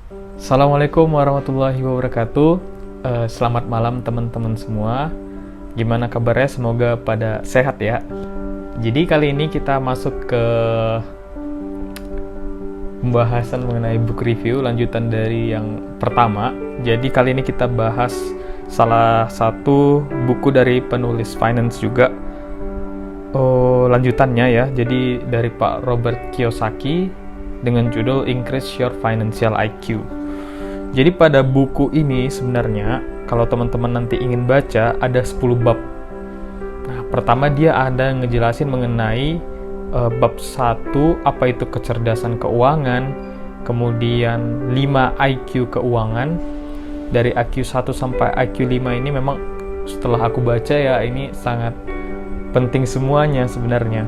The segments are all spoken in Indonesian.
Assalamualaikum warahmatullahi wabarakatuh. Selamat malam teman-teman semua. Gimana kabarnya? Semoga pada sehat ya. Jadi kali ini kita masuk ke pembahasan mengenai book review, lanjutan dari yang pertama. Jadi kali ini kita bahas salah satu buku dari penulis finance juga. Lanjutannya ya. Jadi dari Pak Robert Kiyosaki dengan judul Increase Your Financial IQ. Jadi pada buku ini sebenarnya kalau teman-teman nanti ingin baca ada 10 bab. Nah, pertama dia ada ngejelasin mengenai bab 1 apa itu kecerdasan keuangan, kemudian 5 IQ keuangan. Dari IQ 1 sampai IQ 5 ini memang setelah aku baca ya ini sangat penting semuanya sebenarnya.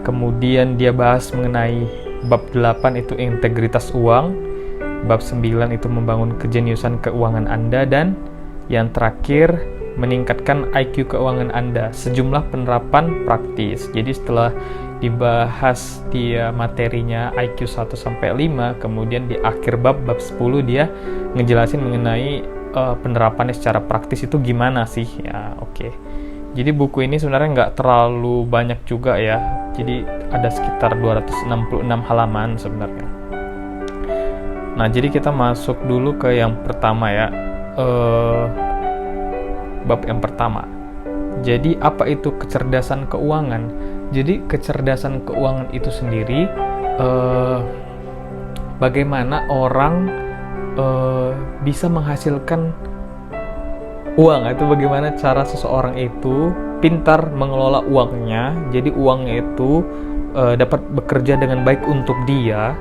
Kemudian dia bahas mengenai bab 8 itu integritas uang. Bab 9 itu membangun kejeniusan keuangan Anda, dan yang terakhir meningkatkan IQ keuangan Anda, sejumlah penerapan praktis. Jadi setelah dibahas dia materinya IQ 1 sampai 5, kemudian di akhir bab 10 dia ngejelasin mengenai penerapannya secara praktis itu gimana sih ya. Oke. Jadi buku ini sebenarnya nggak terlalu banyak juga ya. Jadi ada sekitar 266 halaman sebenarnya. Nah, jadi kita masuk dulu ke yang pertama ya, bab yang pertama. Jadi apa itu kecerdasan keuangan? Jadi kecerdasan keuangan itu sendiri, bagaimana orang bisa menghasilkan uang, atau bagaimana cara seseorang itu pintar mengelola uangnya. Jadi uangnya itu dapat bekerja dengan baik untuk dia.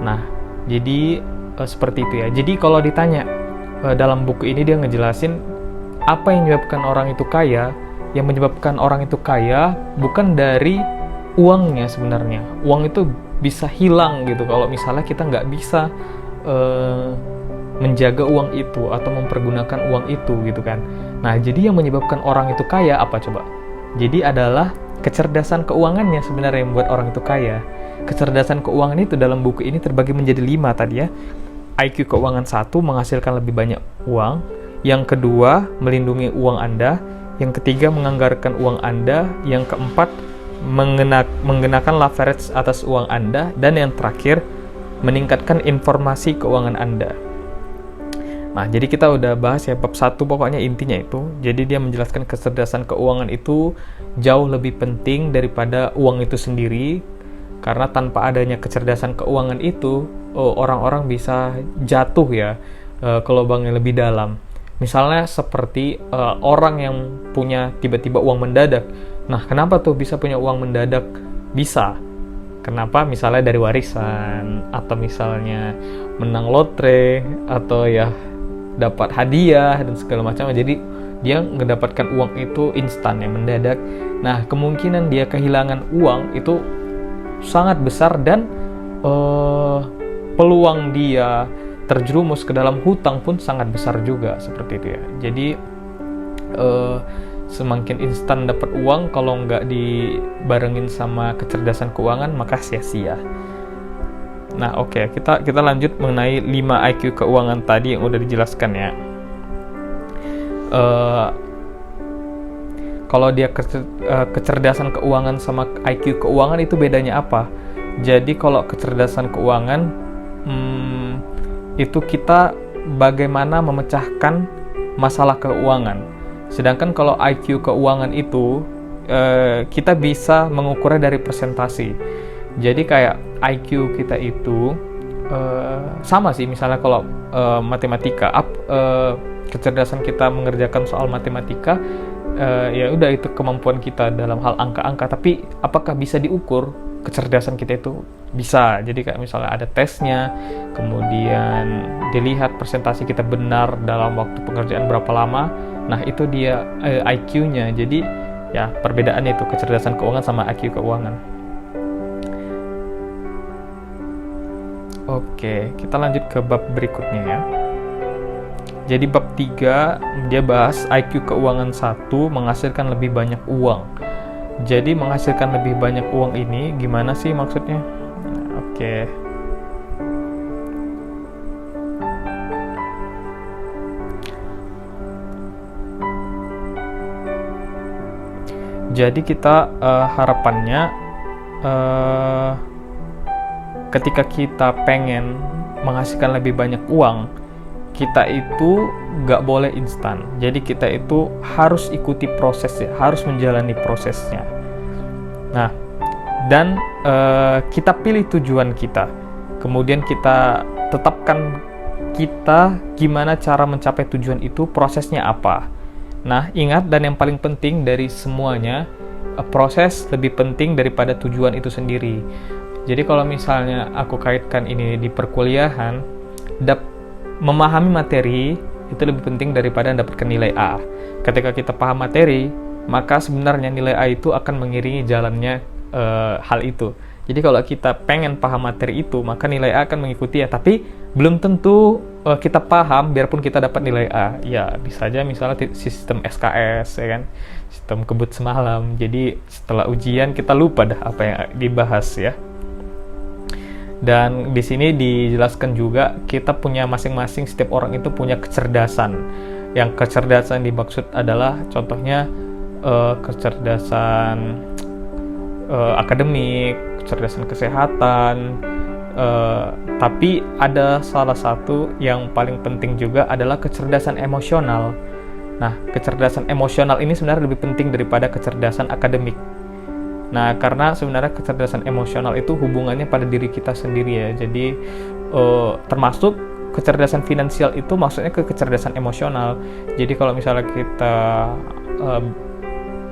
Nah, jadi seperti itu ya. Jadi kalau ditanya dalam buku ini dia ngejelasin apa yang menyebabkan orang itu kaya. Yang menyebabkan orang itu kaya bukan dari uangnya sebenarnya. Uang itu bisa hilang gitu kalau misalnya kita nggak bisa menjaga uang itu atau mempergunakan uang itu gitu kan. Nah, jadi yang menyebabkan orang itu kaya apa coba? Jadi adalah kecerdasan keuangannya sebenarnya yang membuat orang itu kaya. Kecerdasan keuangan itu dalam buku ini terbagi menjadi 5 tadi ya. IQ keuangan 1 menghasilkan lebih banyak uang. Yang kedua, melindungi uang Anda. Yang ketiga, menganggarkan uang Anda. Yang keempat, menggunakan leverage atas uang Anda. Dan yang terakhir, meningkatkan informasi keuangan Anda. Nah, jadi kita udah bahas ya bab 1 pokoknya intinya itu. Jadi dia menjelaskan kecerdasan keuangan itu jauh lebih penting daripada uang itu sendiri. Karena tanpa adanya kecerdasan keuangan itu, orang-orang bisa jatuh ya ke lubang yang lebih dalam. Misalnya seperti orang yang punya tiba-tiba uang mendadak. Nah, kenapa tuh bisa punya uang mendadak? Bisa. Kenapa? Misalnya dari warisan, atau misalnya menang lotre, atau ya dapat hadiah dan segala macam. Jadi dia mendapatkan uang itu instan ya, mendadak. Nah, kemungkinan dia kehilangan uang itu sangat besar, dan peluang dia terjerumus ke dalam hutang pun sangat besar juga, seperti itu ya. Jadi semakin instan dapat uang, kalau nggak dibarengin sama kecerdasan keuangan maka sia-sia. Nah, oke, kita lanjut mengenai 5 IQ keuangan tadi yang udah dijelaskan ya. Kalau dia kecerdasan keuangan sama IQ keuangan itu bedanya apa? Jadi kalau kecerdasan keuangan itu kita bagaimana memecahkan masalah keuangan. Sedangkan kalau IQ keuangan itu kita bisa mengukurnya dari presentasi. Jadi kayak IQ kita itu sama sih, misalnya kalau matematika, kecerdasan kita mengerjakan soal matematika, ya udah itu kemampuan kita dalam hal angka-angka. Tapi apakah bisa diukur kecerdasan kita itu? Bisa. Jadi kayak misalnya ada tesnya, kemudian dilihat presentasi kita benar dalam waktu pengerjaan berapa lama. Nah, itu dia IQ-nya. Jadi ya perbedaannya itu kecerdasan keuangan sama IQ keuangan. Oke, kita lanjut ke bab berikutnya ya. Jadi bab 3 dia bahas IQ keuangan 1 menghasilkan lebih banyak uang. Jadi menghasilkan lebih banyak uang ini gimana sih maksudnya? Oke. Jadi kita harapannya ketika kita pengen menghasilkan lebih banyak uang, kita itu nggak boleh instan. Jadi kita itu harus ikuti prosesnya, harus menjalani prosesnya. Nah, dan kita pilih tujuan kita. Kemudian kita tetapkan kita gimana cara mencapai tujuan itu, prosesnya apa. Nah, ingat, dan yang paling penting dari semuanya, proses lebih penting daripada tujuan itu sendiri. Jadi kalau misalnya aku kaitkan ini di perkuliahan, memahami materi itu lebih penting daripada mendapatkan nilai A. Ketika kita paham materi, maka sebenarnya nilai A itu akan mengiringi jalannya hal itu. Jadi kalau kita pengen paham materi itu, maka nilai A akan mengikuti ya. Tapi belum tentu kita paham biarpun kita dapat nilai A. Ya, bisa aja misalnya sistem SKS, ya kan, sistem kebut semalam. Jadi setelah ujian kita lupa dah apa yang dibahas ya. Dan di sini dijelaskan juga kita punya masing-masing, setiap orang itu punya kecerdasan. Yang kecerdasan dimaksud adalah contohnya kecerdasan akademik, kecerdasan kesehatan, tapi ada salah satu yang paling penting juga adalah kecerdasan emosional. Nah, kecerdasan emosional ini sebenarnya lebih penting daripada kecerdasan akademik. Nah, karena sebenarnya kecerdasan emosional itu hubungannya pada diri kita sendiri ya. Jadi termasuk kecerdasan finansial itu maksudnya ke kecerdasan emosional. Jadi kalau misalnya kita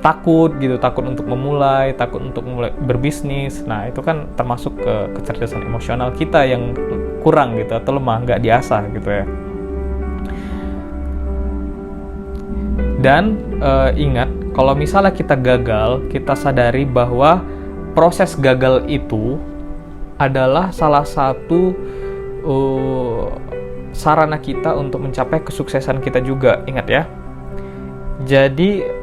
takut untuk memulai, takut untuk mulai berbisnis, nah itu kan termasuk ke kecerdasan emosional kita yang kurang gitu atau lemah, nggak diasah gitu ya. Dan ingat, kalau misalnya kita gagal, kita sadari bahwa proses gagal itu adalah salah satu sarana kita untuk mencapai kesuksesan kita juga. Ingat ya. Jadi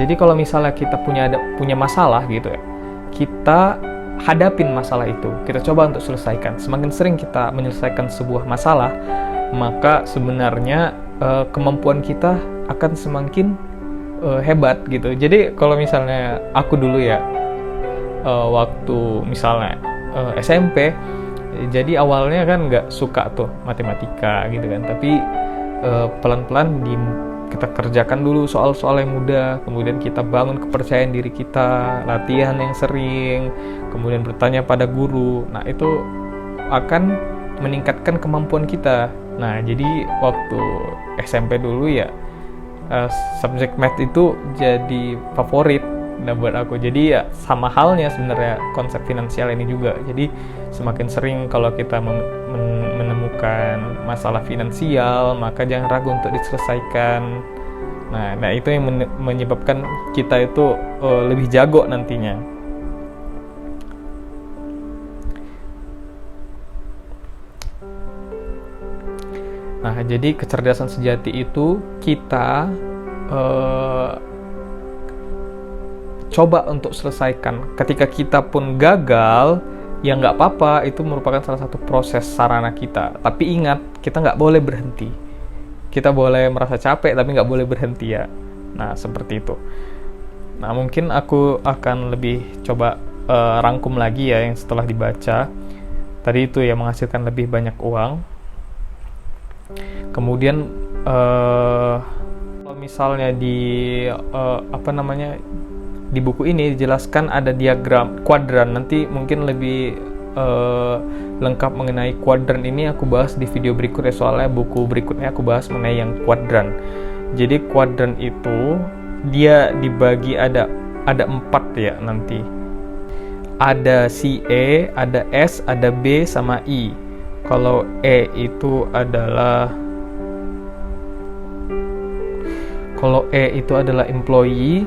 jadi kalau misalnya kita punya masalah gitu ya, kita hadapin masalah itu, kita coba untuk selesaikan. Semakin sering kita menyelesaikan sebuah masalah, maka sebenarnya kemampuan kita akan semakin hebat gitu. Jadi kalau misalnya aku dulu ya, waktu misalnya SMP, jadi awalnya kan nggak suka tuh matematika gitu kan, tapi pelan-pelan kita kerjakan dulu soal-soal yang mudah, kemudian kita bangun kepercayaan diri kita, latihan yang sering, kemudian bertanya pada guru. Nah, itu akan meningkatkan kemampuan kita. Nah, jadi waktu SMP dulu ya, subjek math itu jadi favorit. Nah, buat aku, jadi ya sama halnya sebenarnya konsep finansial ini juga. Jadi semakin sering kalau kita menemukan masalah finansial, maka jangan ragu untuk diselesaikan. Nah itu yang menyebabkan kita itu lebih jago nantinya. Nah, jadi kecerdasan sejati itu kita coba untuk selesaikan. Ketika kita pun gagal, ya nggak apa-apa, itu merupakan salah satu proses sarana kita. Tapi ingat, kita nggak boleh berhenti. Kita boleh merasa capek, tapi nggak boleh berhenti ya. Nah, seperti itu. Nah, mungkin aku akan lebih coba rangkum lagi ya yang setelah dibaca. Tadi itu ya, menghasilkan lebih banyak uang. Kemudian kalau misalnya di di buku ini dijelaskan ada diagram kuadran. Nanti mungkin lebih lengkap mengenai kuadran ini aku bahas di video berikutnya, soalnya buku berikutnya aku bahas mengenai yang kuadran. Jadi kuadran itu dia dibagi ada 4 ya nanti. Ada CE, ada S, ada B, sama I. Kalau E itu adalah employee,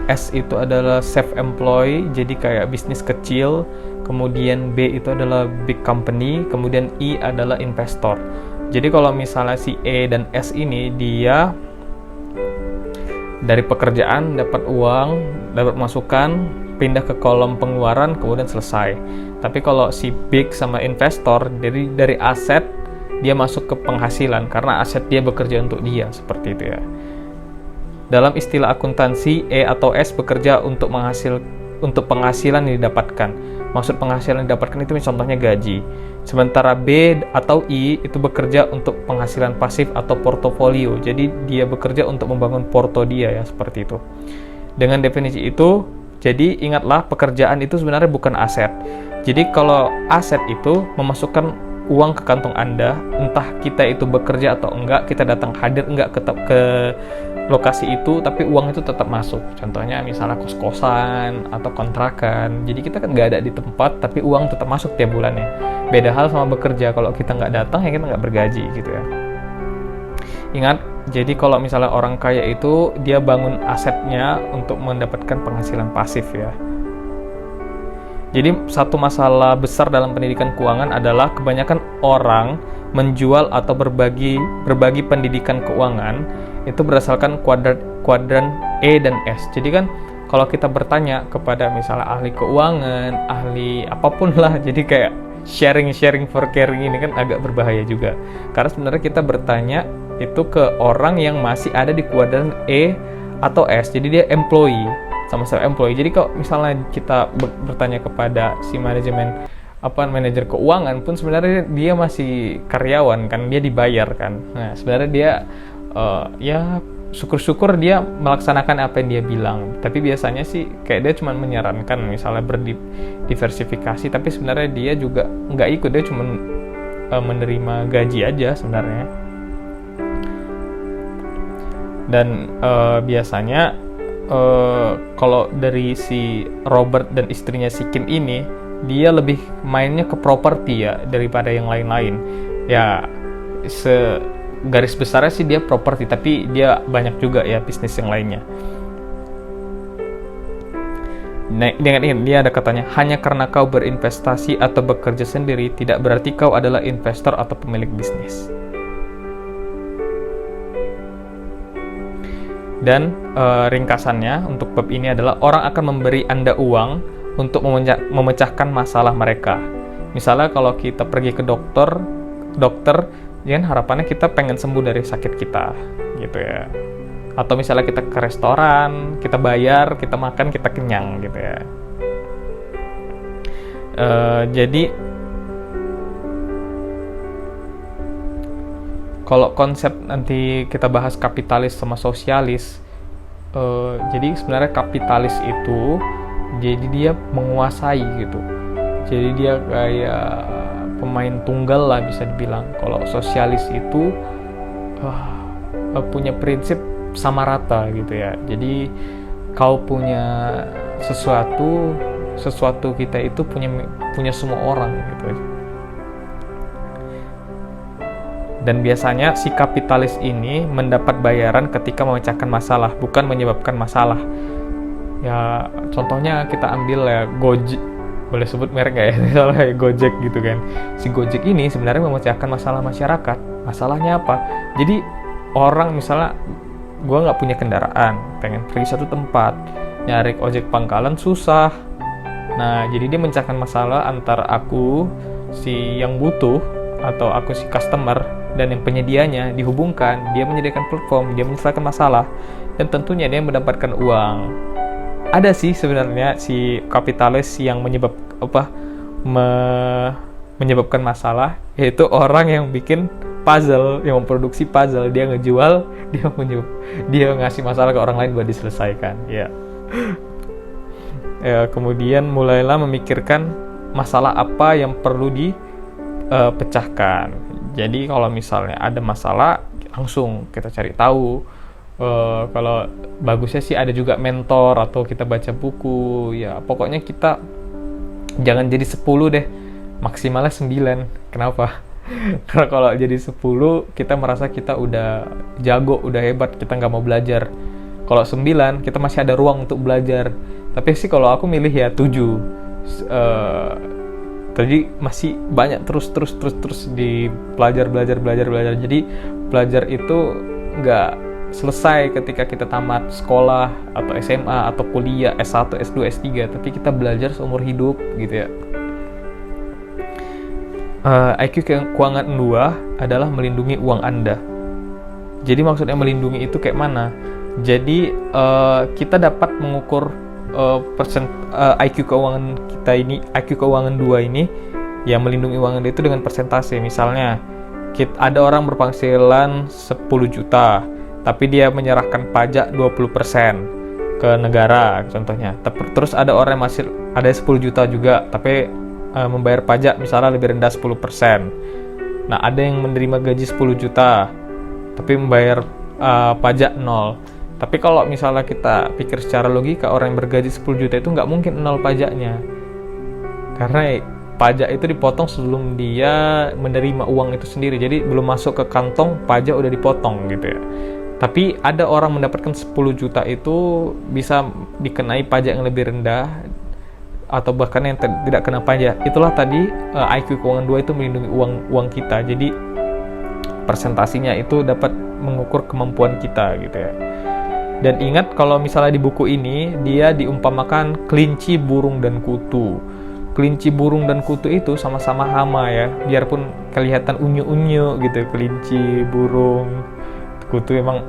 S itu adalah self-employed, jadi kayak bisnis kecil. Kemudian B itu adalah big company. Kemudian I adalah investor. Jadi kalau misalnya si E dan S ini, dia dari pekerjaan dapat uang, dapat masukan, pindah ke kolom pengeluaran kemudian selesai. Tapi kalau si big sama investor, dari aset dia masuk ke penghasilan karena aset dia bekerja untuk dia, seperti itu ya. Dalam istilah akuntansi, E atau S bekerja untuk penghasilan yang didapatkan. Maksud penghasilan yang didapatkan itu contohnya gaji. Sementara B atau I itu bekerja untuk penghasilan pasif atau portofolio. Jadi dia bekerja untuk membangun porto dia ya, seperti itu. Dengan definisi itu, jadi ingatlah pekerjaan itu sebenarnya bukan aset. Jadi kalau aset itu memasukkan uang ke kantong Anda, entah kita itu bekerja atau enggak, kita datang hadir enggak ke lokasi itu, tapi uang itu tetap masuk. Contohnya misalnya kos-kosan atau kontrakan. Jadi kita kan nggak ada di tempat, tapi uang tetap masuk tiap bulannya. Beda hal sama bekerja, kalau kita nggak datang ya kita nggak bergaji gitu ya. Ingat, jadi kalau misalnya orang kaya itu dia bangun asetnya untuk mendapatkan penghasilan pasif ya. Jadi satu masalah besar dalam pendidikan keuangan adalah kebanyakan orang menjual atau berbagi pendidikan keuangan itu berdasarkan kuadran E dan S. Jadi kan kalau kita bertanya kepada misalnya ahli keuangan, ahli apapun lah, jadi kayak sharing for caring ini kan agak berbahaya juga. Karena sebenarnya kita bertanya itu ke orang yang masih ada di kuadran E atau S. Jadi dia employee, sama-sama employee. Jadi kalau misalnya kita bertanya kepada si manajer keuangan pun sebenarnya dia masih karyawan kan, dia dibayar kan. Nah, sebenarnya dia ya syukur-syukur dia melaksanakan apa yang dia bilang. Tapi biasanya sih kayak dia cuma menyarankan misalnya berdiversifikasi, tapi sebenarnya dia juga nggak ikut, dia cuma menerima gaji aja sebenarnya. Dan biasanya kalau dari si Robert dan istrinya si Kim ini, dia lebih mainnya ke properti ya daripada yang lain-lain. Ya garis besarnya sih dia properti, tapi dia banyak juga ya bisnis yang lainnya. Nah, dengan dia ada katanya, hanya karena kau berinvestasi atau bekerja sendiri tidak berarti kau adalah investor atau pemilik bisnis. Dan ringkasannya untuk bab ini adalah orang akan memberi Anda uang untuk memecahkan masalah mereka. Misalnya kalau kita pergi ke dokter, ya kan harapannya kita pengen sembuh dari sakit kita, gitu ya. Atau misalnya kita ke restoran, kita bayar, kita makan, kita kenyang, gitu ya. Jadi kalau konsep nanti kita bahas kapitalis sama sosialis, jadi sebenarnya kapitalis itu, jadi dia menguasai gitu. Jadi dia kayak pemain tunggal lah bisa dibilang. Kalau sosialis itu punya prinsip sama rata gitu ya. Jadi kau punya sesuatu kita itu punya semua orang gitu. Dan biasanya si kapitalis ini mendapat bayaran ketika memecahkan masalah, bukan menyebabkan masalah. Ya contohnya kita ambil ya Gojek, boleh sebut merek nggak ya? Misalnya Gojek gitu kan. Si Gojek ini sebenarnya memecahkan masalah masyarakat. Masalahnya apa? Jadi orang misalnya gue nggak punya kendaraan, pengen pergi satu tempat, nyari ojek pangkalan susah. Nah jadi dia memecahkan masalah antara aku si yang butuh atau aku si customer dan yang penyedianya dihubungkan. Dia menyediakan platform, dia menyelesaikan masalah, dan tentunya dia mendapatkan uang. Ada sih sebenarnya si kapitalis yang menyebabkan masalah, yaitu orang yang bikin puzzle, yang memproduksi puzzle. Dia ngejual, dia ngasih masalah ke orang lain buat diselesaikan ya. Kemudian mulailah memikirkan masalah apa yang perlu dipecahkan. Jadi kalau misalnya ada masalah, langsung kita cari tahu. Kalau bagusnya sih ada juga mentor atau kita baca buku ya. Pokoknya kita jangan jadi 10 deh, maksimalnya 9. Kenapa? Karena kalau jadi 10 kita merasa kita udah jago, udah hebat, kita nggak mau belajar. Kalau 9 kita masih ada ruang untuk belajar. Tapi sih kalau aku milih ya 7. Jadi masih banyak terus di belajar. Jadi belajar itu nggak selesai ketika kita tamat sekolah atau SMA atau kuliah S1, S2, S3, tapi kita belajar seumur hidup gitu ya. IQ keuangan 2 adalah melindungi uang Anda. Jadi maksudnya melindungi itu kayak mana? Jadi kita dapat mengukur IQ keuangan kita ini, IQ keuangan 2 ini yang melindungi uang Anda itu dengan persentase. Misalnya ada orang berpenghasilan 10 juta, tapi dia menyerahkan pajak 20% ke negara contohnya. Terus ada orang yang masih ada 10 juta juga, tapi membayar pajak misalnya lebih rendah 10%. Nah, ada yang menerima gaji 10 juta, tapi membayar pajak 0. Tapi kalau misalnya kita pikir secara logika, orang yang bergaji 10 juta itu nggak mungkin 0 pajaknya. Karena pajak itu dipotong sebelum dia menerima uang itu sendiri. Jadi belum masuk ke kantong, pajak udah dipotong gitu ya. Tapi ada orang mendapatkan 10 juta itu bisa dikenai pajak yang lebih rendah, atau bahkan yang tidak kena pajak. Itulah tadi IQ keuangan 2 itu melindungi uang kita. Jadi presentasinya itu dapat mengukur kemampuan kita gitu ya. Dan ingat kalau misalnya di buku ini dia diumpamakan kelinci, burung, dan kutu. Kelinci, burung, dan kutu itu sama-sama hama ya, biarpun kelihatan unyu-unyu gitu. Kelinci, burung, kutu emang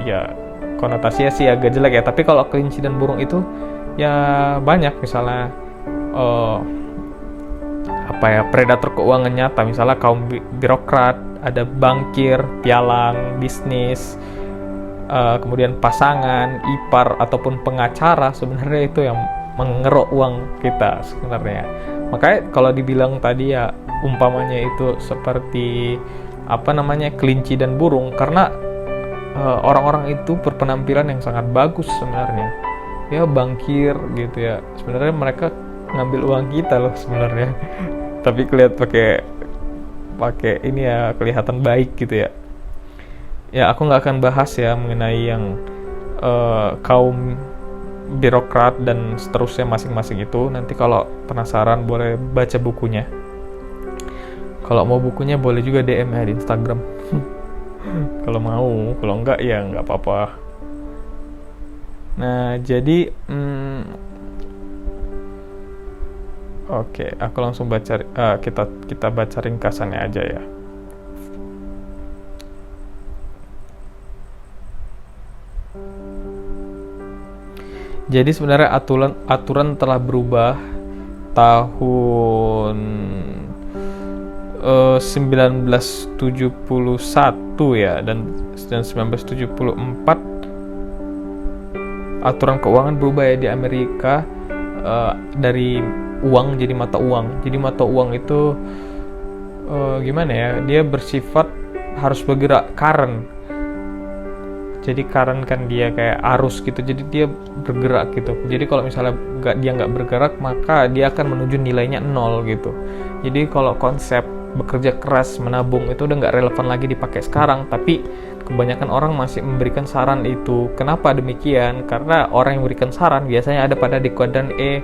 ya konotasinya sih agak jelek ya. Tapi kalau kelinci dan burung itu ya banyak, misalnya predator keuangan nyata, misalnya kaum birokrat, ada bankir, pialang, bisnis, kemudian pasangan, ipar, ataupun pengacara. Sebenarnya itu yang mengeruk uang kita sebenarnya. Makanya kalau dibilang tadi ya umpamanya itu seperti kelinci dan burung, karena orang-orang itu berpenampilan yang sangat bagus sebenarnya. Ya bankir gitu ya, sebenarnya mereka ngambil uang kita loh sebenarnya. Tapi pakai ini ya, kelihatan baik gitu ya. Ya aku nggak akan bahas ya mengenai yang kaum birokrat dan seterusnya masing-masing itu. Nanti kalau penasaran boleh baca bukunya. Kalau mau bukunya boleh juga DM ya di Instagram. Kalau mau, kalau enggak ya nggak apa-apa. Nah, jadi oke, aku langsung baca, kita baca ringkasannya aja ya. Jadi sebenarnya aturan telah berubah tahun 1971 ya, dan 1974 aturan keuangan berubah ya di Amerika, dari uang jadi mata uang. Jadi mata uang itu gimana ya? Dia bersifat harus bergerak, current. Jadi current kan dia kayak arus gitu. Jadi dia bergerak gitu. Jadi kalau misalnya dia nggak bergerak, maka dia akan menuju nilainya 0 gitu. Jadi kalau konsep bekerja keras, menabung itu udah nggak relevan lagi dipakai sekarang. Tapi kebanyakan orang masih memberikan saran itu. Kenapa demikian? Karena orang yang memberikan saran biasanya ada pada di kuadran E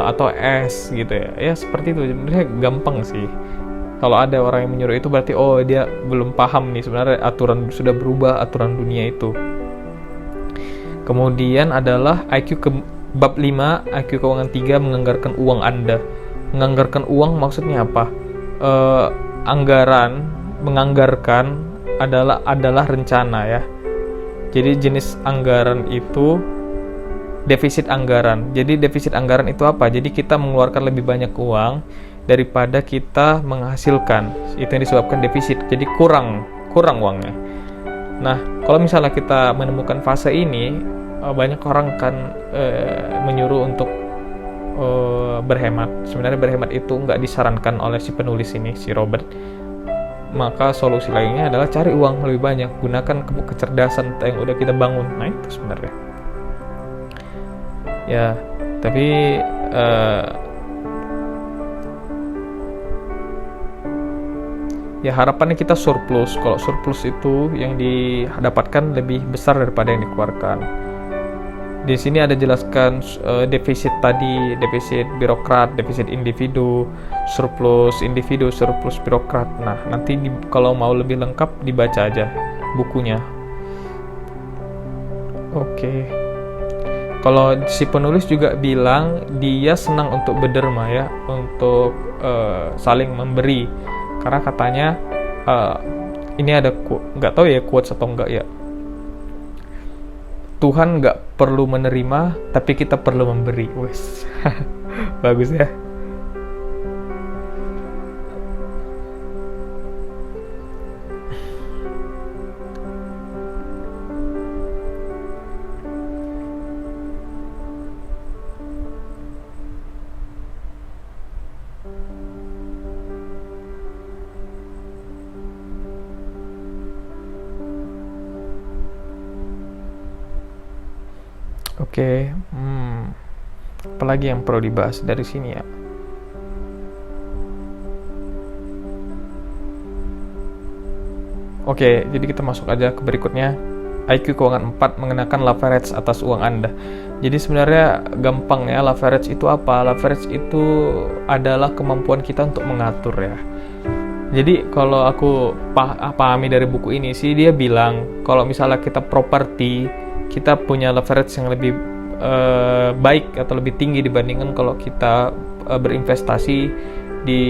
atau S gitu ya. Ya seperti itu. Sebenarnya gampang sih. Kalau ada orang yang menyuruh itu berarti dia belum paham nih sebenarnya aturan sudah berubah, aturan dunia itu. Kemudian adalah bab 5, IQ keuangan 3, menganggarkan uang Anda. Menganggarkan uang maksudnya apa? Menganggarkan adalah rencana ya. Jadi jenis anggaran itu defisit anggaran. Jadi defisit anggaran itu apa? Jadi kita mengeluarkan lebih banyak uang daripada kita menghasilkan. Itu yang disebabkan defisit. Jadi kurang uangnya. Nah, kalau misalnya kita menemukan fase ini, banyak orang kan menyuruh untuk berhemat. Sebenarnya berhemat itu nggak disarankan oleh si penulis ini, si Robert. Maka solusi lainnya adalah cari uang lebih banyak, gunakan kecerdasan yang udah kita bangun. Nah itu sebenarnya ya. Tapi ya harapannya kita surplus. Kalau surplus itu yang didapatkan lebih besar daripada yang dikeluarkan. Di sini ada jelaskan defisit tadi, defisit birokrat, defisit individu, surplus birokrat. Nah, nanti kalau mau lebih lengkap dibaca aja bukunya. Oke. Kalau si penulis juga bilang dia senang untuk berderma ya, untuk saling memberi. Karena katanya ini ada nggak tahu ya quotes atau enggak ya. Tuhan nggak perlu menerima, tapi kita perlu memberi. Wes, bagus ya. Oke, apalagi yang perlu dibahas dari sini ya? Oke, jadi kita masuk aja ke berikutnya. IQ keuangan 4 mengenakan leverage atas uang Anda. Jadi sebenarnya gampang ya, leverage itu apa? Leverage itu adalah kemampuan kita untuk mengatur ya. Jadi kalau aku pahami dari buku ini sih, dia bilang kalau misalnya kita properti, kita punya leverage yang lebih baik atau lebih tinggi dibandingkan kalau kita berinvestasi di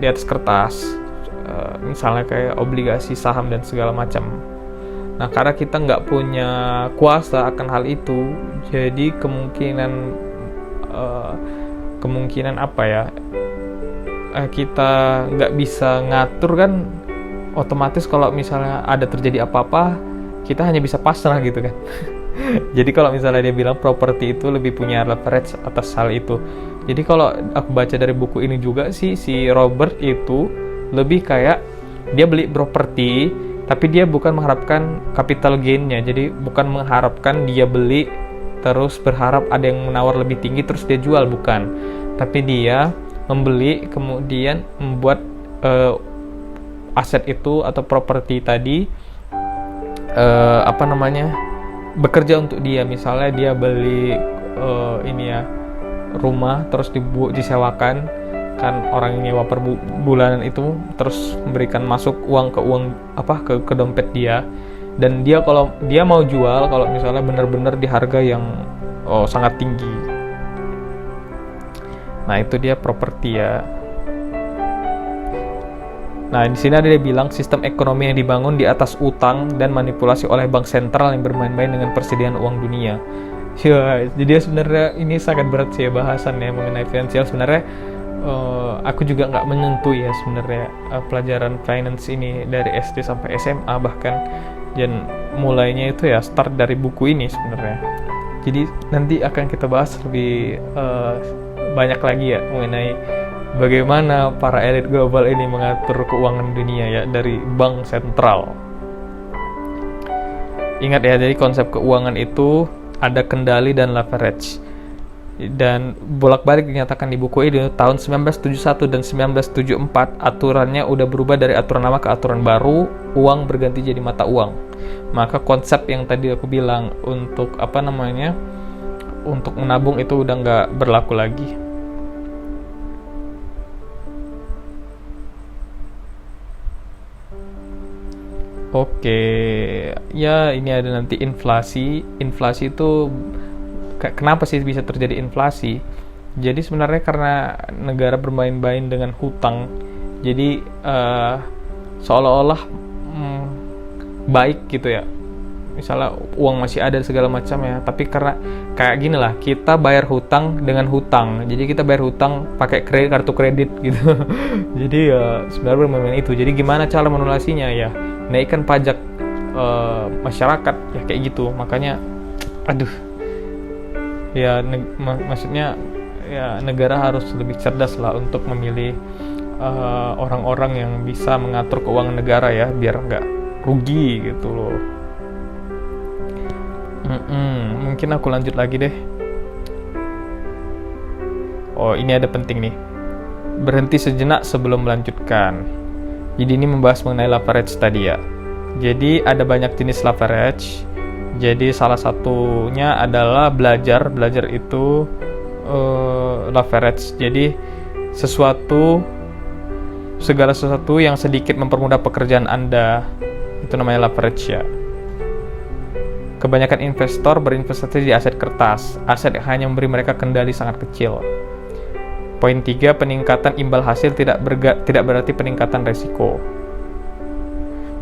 atas kertas. Misalnya kayak obligasi, saham, dan segala macam. Nah, karena kita nggak punya kuasa akan hal itu, jadi kemungkinan apa ya, kita nggak bisa ngatur kan, otomatis kalau misalnya ada terjadi apa-apa, kita hanya bisa pasrah gitu kan. Jadi kalau misalnya dia bilang properti itu lebih punya leverage atas hal itu. Jadi kalau aku baca dari buku ini juga sih, si Robert itu lebih kayak dia beli properti, tapi dia bukan mengharapkan capital gain-nya. Jadi bukan mengharapkan dia beli terus berharap ada yang menawar lebih tinggi terus dia jual, bukan. Tapi dia membeli kemudian membuat aset itu atau properti tadi bekerja untuk dia. Misalnya dia beli rumah terus disewakan kan, orang yang nyewa per bulanan itu terus memberikan masuk uang ke dompet dia, dan dia kalau dia mau jual kalau misalnya benar-benar di harga yang sangat tinggi. Nah, itu dia properti ya. Nah, di sini ada dia bilang sistem ekonomi yang dibangun di atas utang dan manipulasi oleh bank sentral yang bermain-main dengan persediaan uang dunia. Ya, jadi sebenarnya ini sangat berat sih ya bahasan ya mengenai finansial. Sebenarnya aku juga nggak menyentuh ya sebenarnya pelajaran finance ini dari SD sampai SMA bahkan, dan mulainya itu ya start dari buku ini sebenarnya. Jadi nanti akan kita bahas lebih banyak lagi ya mengenai bagaimana para elit global ini mengatur keuangan dunia ya dari bank sentral. Ingat ya, jadi konsep keuangan itu ada kendali dan leverage. Dan bolak-balik dinyatakan di buku ini tahun 1971 dan 1974 aturannya udah berubah dari aturan lama ke aturan baru, uang berganti jadi mata uang. Maka konsep yang tadi aku bilang untuk untuk menabung itu udah nggak berlaku lagi. Oke, ya ini ada nanti inflasi. Inflasi itu kenapa sih bisa terjadi inflasi? Jadi sebenarnya karena negara bermain-main dengan hutang. Jadi seolah-olah baik gitu ya. Misalnya uang masih ada segala macam ya, tapi karena kayak gini lah, kita bayar hutang dengan hutang. Jadi kita bayar hutang pakai kartu kredit gitu. Jadi ya sebenarnya bermain-main itu. Jadi gimana cara melunasinya ya? Naikkan pajak masyarakat ya kayak gitu. Makanya ya maksudnya ya negara harus lebih cerdas lah untuk memilih orang-orang yang bisa mengatur keuangan negara ya, biar nggak rugi gitu loh. Mungkin aku lanjut lagi deh. Oh, ini ada penting nih. Berhenti sejenak sebelum melanjutkan. Jadi ini membahas mengenai leverage tadi ya. Jadi ada banyak jenis leverage. Jadi salah satunya adalah belajar. Belajar itu leverage. Jadi segala sesuatu yang sedikit mempermudah pekerjaan Anda, itu namanya leverage ya. Kebanyakan investor berinvestasi di aset kertas. Aset yang hanya memberi mereka kendali sangat kecil. Poin 3, peningkatan imbal hasil tidak berarti peningkatan resiko.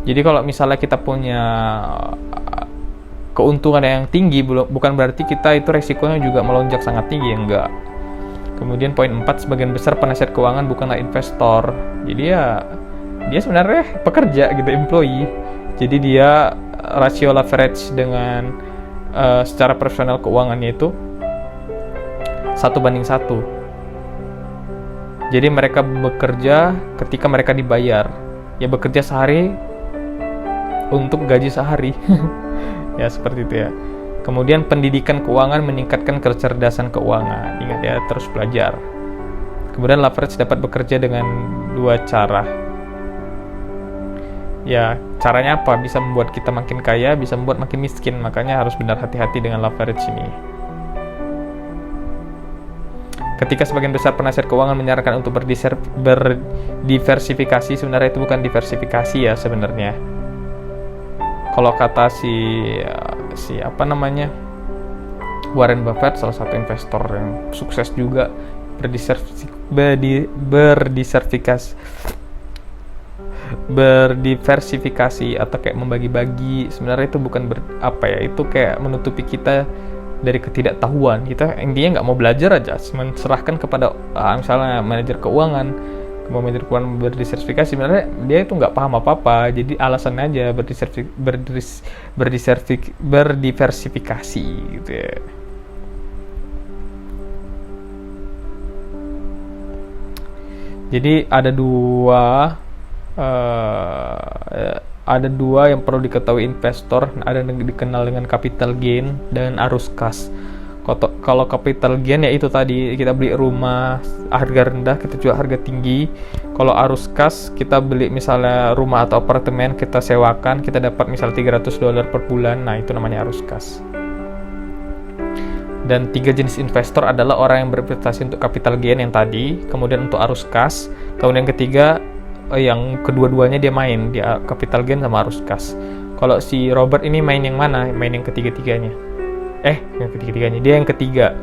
Jadi kalau misalnya kita punya keuntungan yang tinggi, bukan berarti kita itu resikonya juga melonjak sangat tinggi, enggak. Kemudian poin 4, sebagian besar penasihat keuangan bukanlah investor. Jadi ya dia sebenarnya pekerja gitu, employee. Jadi dia rasio leverage dengan secara profesional keuangannya itu 1:1. Jadi mereka bekerja ketika mereka dibayar. Ya bekerja sehari untuk gaji sehari. Ya seperti itu ya. Kemudian pendidikan keuangan meningkatkan kecerdasan keuangan. Ingat ya, terus belajar. Kemudian leverage dapat bekerja dengan 2 cara. Ya, caranya apa? Bisa membuat kita makin kaya, bisa membuat makin miskin. Makanya harus benar hati-hati dengan leverage ini. Ketika sebagian besar penasihat keuangan menyarankan untuk berdiversifikasi, sebenarnya itu bukan diversifikasi ya sebenarnya. Kalau kata Warren Buffett, salah satu investor yang sukses juga, berdiversifikasi atau kayak membagi-bagi, sebenarnya itu bukan itu kayak menutupi kita dari ketidaktahuan. Kita intinya nggak mau belajar aja, menserahkan kepada misalnya manajer keuangan berdiversifikasi, sebenarnya dia itu nggak paham apa-apa, jadi alasannya aja berdiversifikasi gitu ya. Jadi ada dua yang perlu diketahui investor. Ada yang dikenal dengan capital gain dan arus kas. Kalau capital gain ya itu tadi, kita beli rumah harga rendah, kita jual harga tinggi. Kalau arus kas, kita beli misalnya rumah atau apartemen, kita sewakan, kita dapat misal $300 per bulan. Nah itu namanya arus kas. Dan 3 jenis investor adalah orang yang berinvestasi untuk capital gain yang tadi, kemudian untuk arus kas, kemudian yang ketiga yang kedua-duanya dia main, dia capital gain sama arus kas. Kalau si Robert ini main yang mana? Main yang ketiga-tiganya. Dia yang ketiga,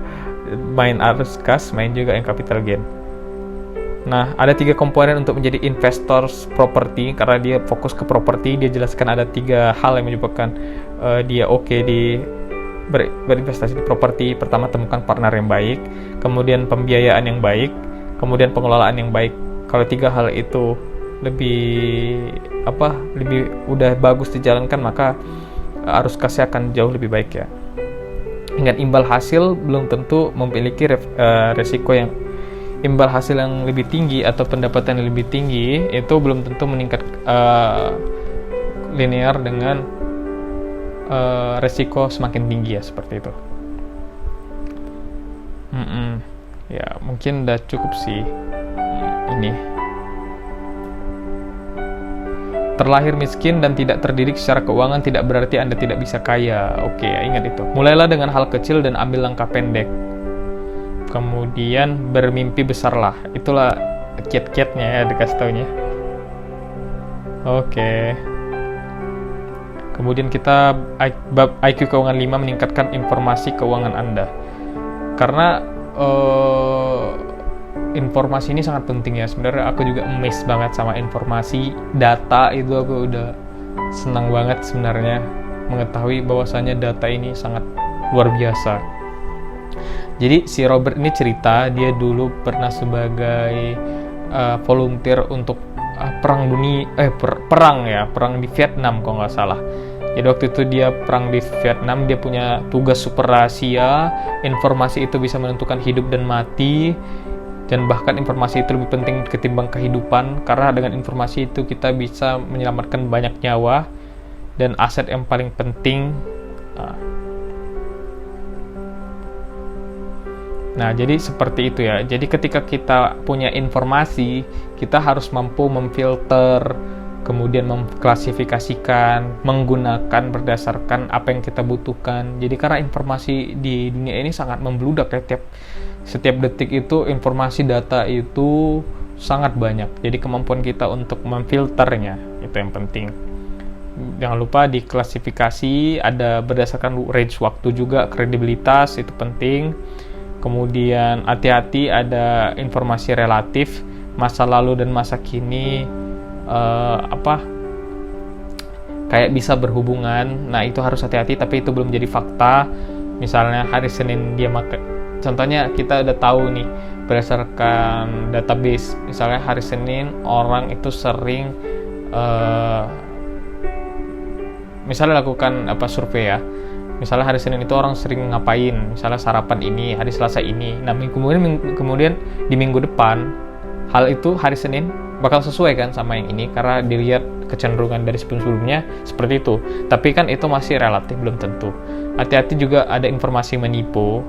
main arus kas, main juga yang capital gain. Nah, ada 3 komponen untuk menjadi investor properti. Karena dia fokus ke properti, dia jelaskan ada 3 hal yang menyebabkan dia di berinvestasi di properti. Pertama, temukan partner yang baik, kemudian pembiayaan yang baik, kemudian pengelolaan yang baik. Kalau 3 hal itu lebih udah bagus dijalankan, maka arus kasnya akan jauh lebih baik ya. Ingat, imbal hasil belum tentu memiliki resiko yang imbal hasil yang lebih tinggi atau pendapatan yang lebih tinggi itu belum tentu meningkat linear dengan resiko semakin tinggi ya, seperti itu. Ya mungkin udah cukup sih ini. Terlahir miskin dan tidak terdidik secara keuangan tidak berarti Anda tidak bisa kaya. Oke, ingat itu. Mulailah dengan hal kecil dan ambil langkah pendek. Kemudian bermimpi besarlah. Itulah kiat-kiatnya ya, dikasih taunya. Oke. Kemudian kita bab IQ keuangan 5, meningkatkan informasi keuangan Anda. Karena informasi ini sangat penting ya. Sebenarnya aku juga amazed banget sama informasi data itu. Aku udah senang banget sebenarnya mengetahui bahwasannya data ini sangat luar biasa. Jadi si Robert ini cerita, dia dulu pernah sebagai volunteer untuk perang di Vietnam kalau nggak salah. Jadi waktu itu dia perang di Vietnam, dia punya tugas super rahasia. Informasi itu bisa menentukan hidup dan mati. Dan bahkan informasi itu lebih penting ketimbang kehidupan, karena dengan informasi itu kita bisa menyelamatkan banyak nyawa dan aset yang paling penting. Nah, jadi seperti itu ya. Jadi ketika kita punya informasi, kita harus mampu memfilter, kemudian mengklasifikasikan, menggunakan berdasarkan apa yang kita butuhkan. Jadi karena informasi di dunia ini sangat membludak ya, setiap detik itu informasi data itu sangat banyak. Jadi kemampuan kita untuk memfilternya itu yang penting. Jangan lupa diklasifikasi, ada berdasarkan range waktu juga, kredibilitas itu penting. Kemudian hati-hati ada informasi relatif, masa lalu dan masa kini kayak bisa berhubungan. Nah, itu harus hati-hati, tapi itu belum jadi fakta. Misalnya hari Senin dia contohnya kita udah tahu nih berdasarkan database, misalnya hari Senin orang itu sering misalnya lakukan survei ya, misalnya hari Senin itu orang sering ngapain, misalnya sarapan ini, hari Selasa ini. Nah, kemudian di minggu depan hal itu hari Senin bakal sesuai kan sama yang ini, karena dilihat kecenderungan dari sebelumnya seperti itu. Tapi kan itu masih relatif, belum tentu. Hati-hati juga ada informasi menipu.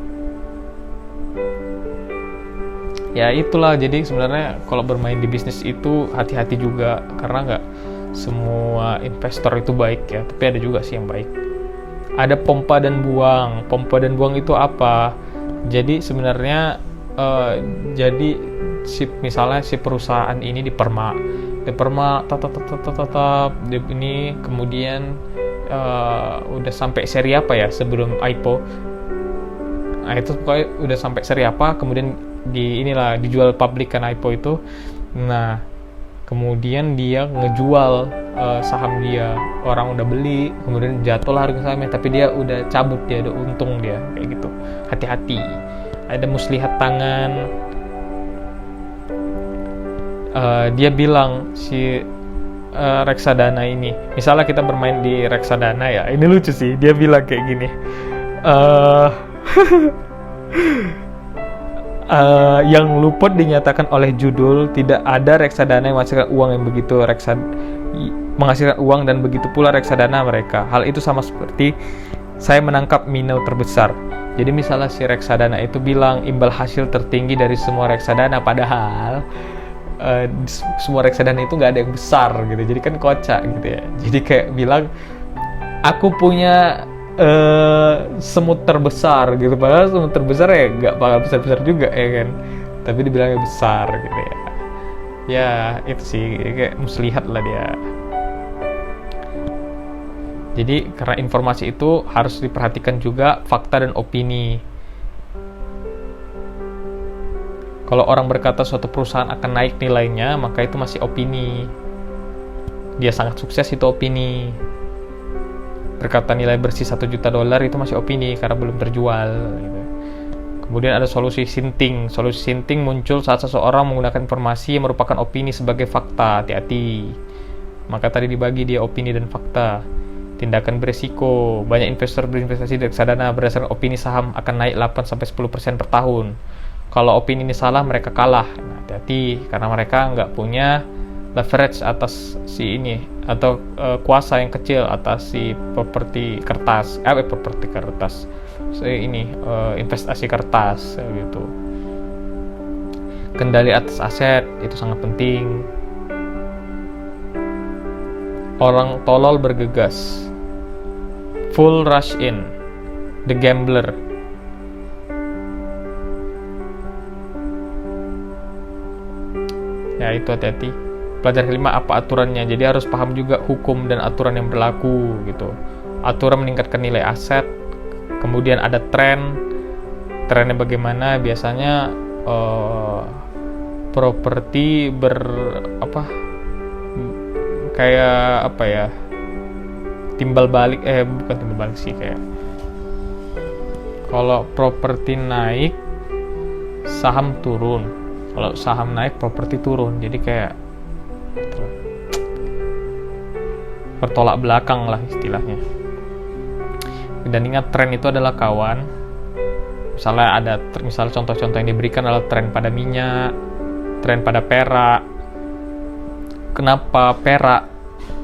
Ya itulah, jadi sebenarnya kalau bermain di bisnis itu hati-hati juga, karena nggak semua investor itu baik ya, tapi ada juga sih yang baik. Ada pompa dan buang. Pompa dan buang itu apa? Jadi sebenarnya misalnya si perusahaan ini diperma ini, kemudian udah sampai seri apa ya sebelum IPO. Nah, itu pokoknya udah sampai seri apa, kemudian dijual publik kan IPO itu. Nah, kemudian dia ngejual saham dia, orang udah beli, kemudian jatuhlah harga sahamnya, tapi dia udah cabut, dia udah untung dia, kayak gitu. Hati-hati. Ada muslihat tangan. Dia bilang si reksadana ini, misalnya kita bermain di reksadana ya, ini lucu sih, dia bilang kayak gini, yang luput dinyatakan oleh judul, tidak ada reksadana yang menghasilkan uang yang begitu menghasilkan uang, dan begitu pula reksadana mereka. Hal itu sama seperti saya menangkap minnow terbesar. Jadi misalnya si reksadana itu bilang imbal hasil tertinggi dari semua reksadana, padahal semua reksadana itu nggak ada yang besar gitu. Jadi kan kocak gitu ya. Jadi kayak bilang aku punya semut terbesar gitu, padahal semut terbesar ya nggak bakal besar-besar juga ya kan, tapi dibilangnya besar gitu ya. Ya itu sih kayak muslihat lah dia. Jadi karena informasi itu harus diperhatikan juga fakta dan opini. Kalau orang berkata suatu perusahaan akan naik nilainya, maka itu masih opini. Dia sangat sukses, itu opini. Berkata nilai bersih $1 juta itu masih opini karena belum terjual gitu. Kemudian ada solusi sinting. Solusi sinting muncul saat seseorang menggunakan informasi yang merupakan opini sebagai fakta. Hati-hati. Maka tadi dibagi dia opini dan fakta. Tindakan beresiko. Banyak investor berinvestasi di reksadana berdasarkan opini saham akan naik 8-10% per tahun. Kalau opini ini salah, mereka kalah. Nah, hati-hati karena mereka nggak punya leverage atas si ini, atau kuasa yang kecil atas si properti kertas, investasi kertas gitu. Kendali atas aset itu sangat penting. Orang tolol bergegas. Full rush in. The gambler. Ya itu hati-hati. Pelajaran kelima, apa aturannya? Jadi harus paham juga hukum dan aturan yang berlaku gitu. Aturan meningkatkan nilai aset. Kemudian ada trennya bagaimana? Biasanya properti timbal balik, bukan timbal balik sih, kayak kalau properti naik saham turun, kalau saham naik properti turun, jadi kayak bertolak belakang lah istilahnya. Dan ingat, tren itu adalah kawan. Misalnya contoh-contoh yang diberikan adalah tren pada minyak, tren pada perak. Kenapa perak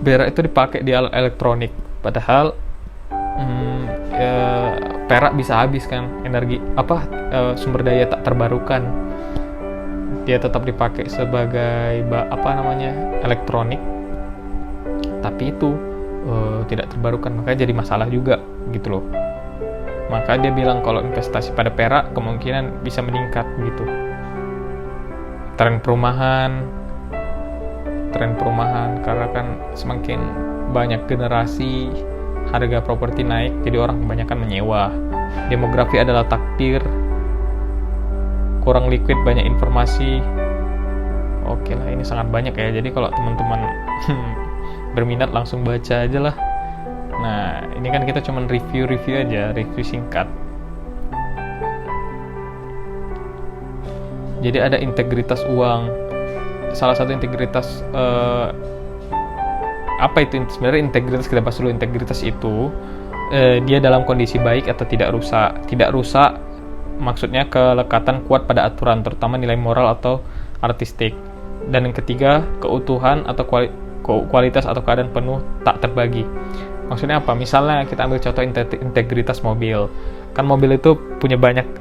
itu dipakai di alat elektronik, padahal perak bisa habis kan energi sumber daya tak terbarukan. Dia tetap dipakai sebagai elektronik, tapi itu tidak terbarukan, makanya jadi masalah juga gitu loh. Maka dia bilang kalau investasi pada perak kemungkinan bisa meningkat gitu. Tren perumahan karena kan semakin banyak generasi, harga properti naik, jadi orang kebanyakan menyewa. Demografi adalah takdir, kurang liquid, banyak informasi. Oke lah, ini sangat banyak ya. Jadi kalau teman-teman berminat langsung baca aja lah. Nah, ini kan kita cuman review aja, review singkat. Jadi ada integritas uang. Salah satu integritas apa itu sebenarnya integritas? Kita bahas dulu. Integritas itu dia dalam kondisi baik atau tidak rusak. Tidak rusak maksudnya kelekatan kuat pada aturan, terutama nilai moral atau artistik. Dan yang ketiga, keutuhan atau kualitas atau keadaan penuh tak terbagi. Maksudnya apa? Misalnya kita ambil contoh integritas mobil. Kan mobil itu punya banyak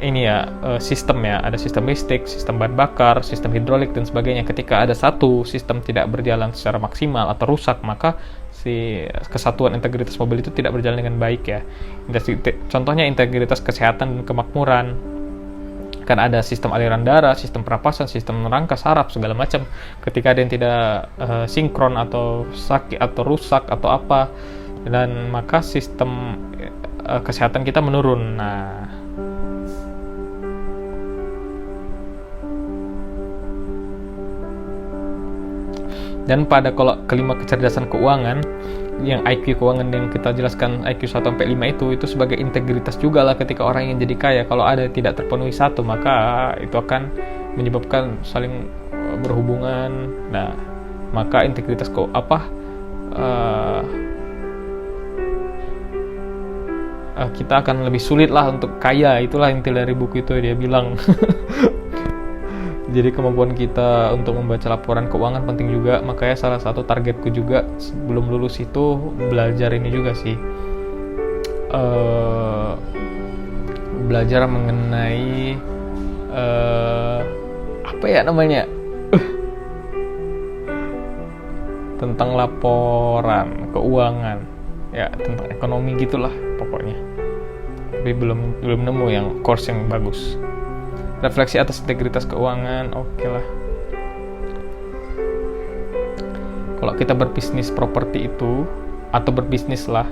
sistem ya. Ada sistem listrik, sistem bahan bakar, sistem hidrolik dan sebagainya. Ketika ada satu sistem tidak berjalan secara maksimal atau rusak, maka si kesatuan integritas mobil itu tidak berjalan dengan baik ya. Contohnya integritas kesehatan dan kemakmuran. Kan ada sistem aliran darah, sistem pernapasan, sistem rangka saraf, segala macam. Ketika ada yang tidak sinkron atau sakit atau rusak atau apa, dan maka sistem kesehatan kita menurun. Nah, dan pada kalau kelima kecerdasan keuangan, yang IQ keuangan yang kita jelaskan IQ 1-5 itu sebagai integritas juga lah. Ketika orang yang jadi kaya, kalau ada tidak terpenuhi satu, maka itu akan menyebabkan saling berhubungan. Nah, maka integritas kita akan lebih sulit lah untuk kaya. Itulah inti dari buku itu, dia bilang. Jadi kemampuan kita untuk membaca laporan keuangan penting juga. Makanya salah satu targetku juga sebelum lulus itu belajar ini juga sih, belajar mengenai apa ya namanya tentang laporan keuangan ya, tentang ekonomi gitulah pokoknya. Tapi belum nemu yang course yang bagus. Refleksi atas integritas keuangan, oke lah. Kalau kita berbisnis properti itu atau berbisnis lah,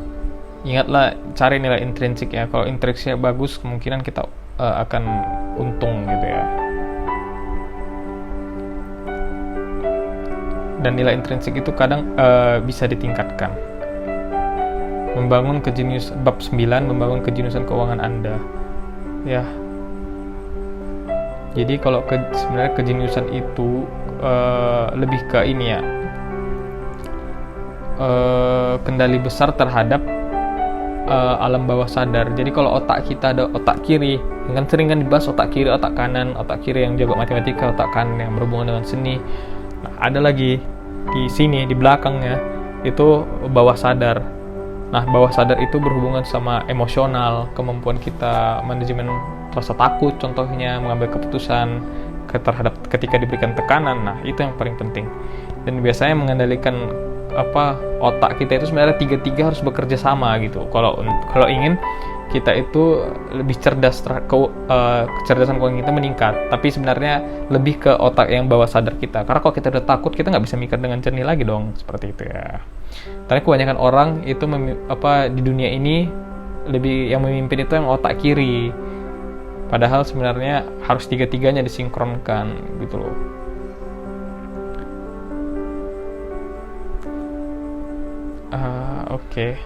ingatlah cari nilai intrinsik ya. Kalau intrinsiknya bagus, kemungkinan kita akan untung gitu ya. Dan nilai intrinsik itu kadang bisa ditingkatkan. Membangun bab 9, membangun kejeniusan keuangan Anda. Ya. Jadi kalau sebenarnya kejeniusan itu lebih ke ini ya, kendali besar terhadap alam bawah sadar. Jadi kalau otak kita ada otak kiri, kan sering kan dibahas otak kiri, otak kanan. Otak kiri yang jago matematika, otak kanan yang berhubungan dengan seni. Nah, ada lagi di sini di belakangnya itu bawah sadar. Nah, bawah sadar itu berhubungan sama emosional, kemampuan kita manajemen rasa takut, contohnya mengambil keputusan terhadap ketika diberikan tekanan. Nah, itu yang paling penting. Dan biasanya mengendalikan otak kita itu sebenarnya tiga harus bekerja sama gitu. Kalau ingin kita itu lebih cerdas, kecerdasan keuangan kita meningkat. Tapi sebenarnya lebih ke otak yang bawah sadar kita. Karena kalau kita udah takut, kita nggak bisa mikir dengan jernih lagi dong, seperti itu ya. Tapi kebanyakan orang itu di dunia ini lebih yang memimpin itu yang otak kiri. Padahal sebenarnya harus tiga-tiganya disinkronkan gitu loh. Oke.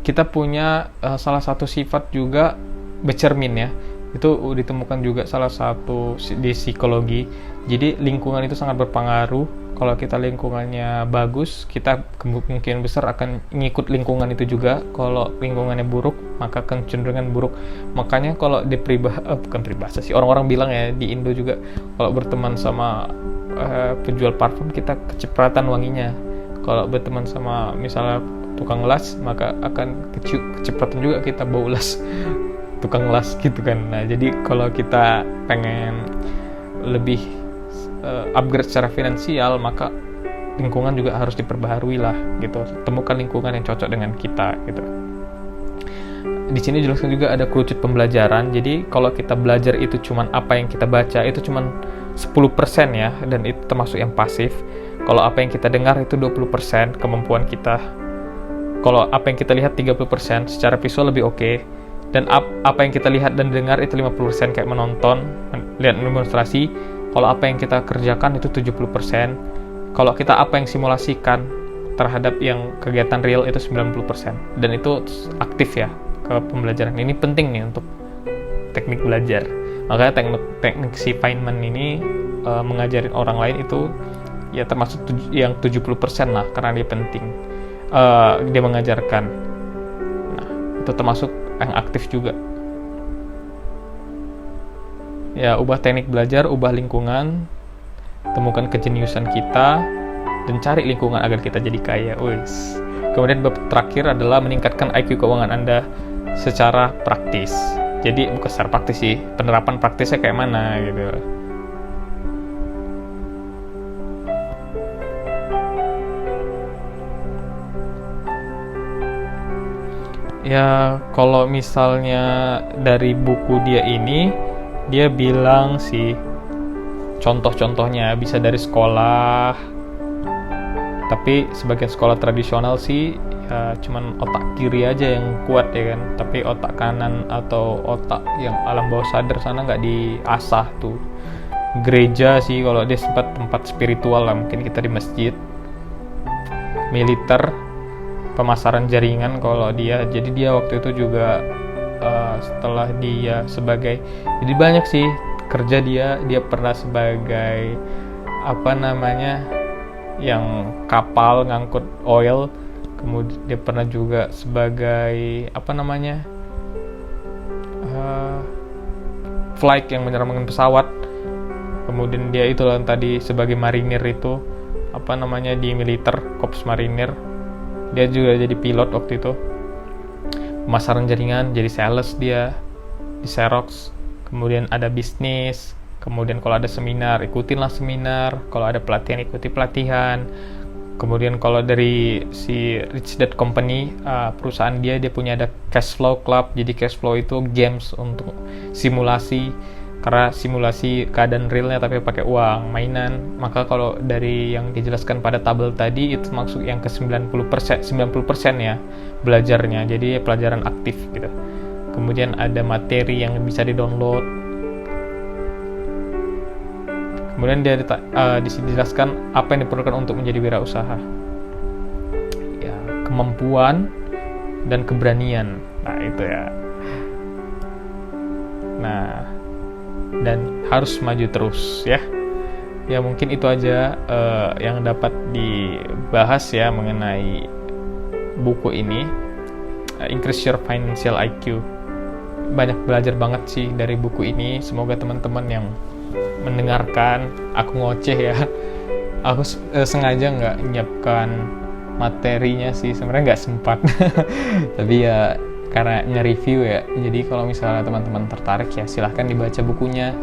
Kita punya salah satu sifat juga bercermin ya. Itu ditemukan juga salah satu di psikologi. Jadi lingkungan itu sangat berpengaruh. Kalau kita lingkungannya bagus, kita kemungkinan besar akan ngikut lingkungan itu juga. Kalau lingkungannya buruk, maka kecenderungan buruk. Makanya kalau di bukan peribahasa sih, orang-orang bilang ya di Indo juga, kalau berteman sama penjual parfum, kita kecipratan wanginya. Kalau berteman sama misalnya tukang las, maka akan kecipratan juga kita bau las tukang las gitu kan. Nah, jadi kalau kita pengen lebih upgrade secara finansial, maka lingkungan juga harus diperbaharui lah gitu. Temukan lingkungan yang cocok dengan kita gitu. Di sini jelaskan juga ada kerucut pembelajaran. Jadi kalau kita belajar itu cuman apa yang kita baca, itu cuman 10% ya, dan itu termasuk yang pasif. Kalau apa yang kita dengar itu 20% kemampuan kita. Kalau apa yang kita lihat 30%, secara visual lebih oke. Dan apa yang kita lihat dan dengar itu 50%, kayak menonton, lihat demonstrasi. Kalau apa yang kita kerjakan itu 70%. Kalau kita apa yang simulasikan terhadap yang kegiatan real itu 90%. Dan itu aktif ya ke pembelajaran. Ini penting nih untuk teknik belajar. Makanya teknik si Feynman ini mengajarin orang lain itu ya termasuk yang 70% lah, karena dia penting. Dia mengajarkan. Nah, itu termasuk yang aktif juga. Ya, ubah teknik belajar, ubah lingkungan, temukan kejeniusan kita, dan cari lingkungan agar kita jadi kaya. Wis. Kemudian bab terakhir adalah meningkatkan IQ keuangan Anda secara praktis. Jadi bukan secara praktis sih, penerapan praktisnya kayak mana gitu. Ya, kalau misalnya dari buku dia ini, dia bilang sih contoh-contohnya bisa dari sekolah, tapi sebagian sekolah tradisional sih ya cuman otak kiri aja yang kuat ya kan, tapi otak kanan atau otak yang alam bawah sadar sana nggak diasah tuh. Gereja sih kalau dia sempat tempat spiritual lah, mungkin kita di masjid. Militer, pemasaran jaringan kalau dia, jadi dia waktu itu juga setelah dia sebagai, jadi banyak sih kerja dia pernah sebagai yang kapal ngangkut oil, kemudian dia pernah juga sebagai flight yang menerbangkan pesawat, kemudian dia itu yang tadi sebagai marinir itu di militer, korps marinir. Dia juga jadi pilot waktu itu. Pemasaran jaringan, jadi sales dia di Xerox. Kemudian ada bisnis. Kemudian kalau ada seminar, ikutinlah seminar. Kalau ada pelatihan, ikuti pelatihan. Kemudian kalau dari si Rich Dad Company, perusahaan dia punya ada cash flow club. Jadi cash flow itu games untuk simulasi. Karena simulasi keadaan realnya tapi pakai uang, mainan. Maka kalau dari yang dijelaskan pada tabel tadi itu masuk yang ke 90% ya belajarnya. Jadi pelajaran aktif gitu. Kemudian ada materi yang bisa di-download. Kemudian dia dijelaskan apa yang diperlukan untuk menjadi wirausaha. Ya, kemampuan dan keberanian. Nah, itu ya. Nah, dan harus maju terus ya. Ya mungkin itu aja yang dapat dibahas ya mengenai buku ini, Increase Your Financial IQ. Banyak belajar banget sih dari buku ini. Semoga teman-teman yang mendengarkan, aku ngoceh ya, aku sengaja nggak nyiapkan materinya sih, sebenarnya nggak sempat tapi ya karena nge-review ya, jadi kalau misalnya teman-teman tertarik ya silahkan dibaca bukunya.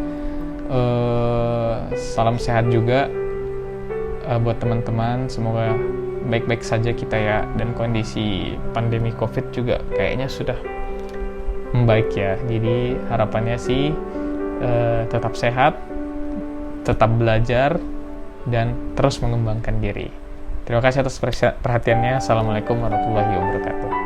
Salam sehat juga buat teman-teman, semoga baik-baik saja kita ya, dan kondisi pandemi COVID juga kayaknya sudah membaik ya. Jadi harapannya sih tetap sehat, tetap belajar, dan terus mengembangkan diri. Terima kasih atas perhatiannya. Assalamualaikum warahmatullahi wabarakatuh.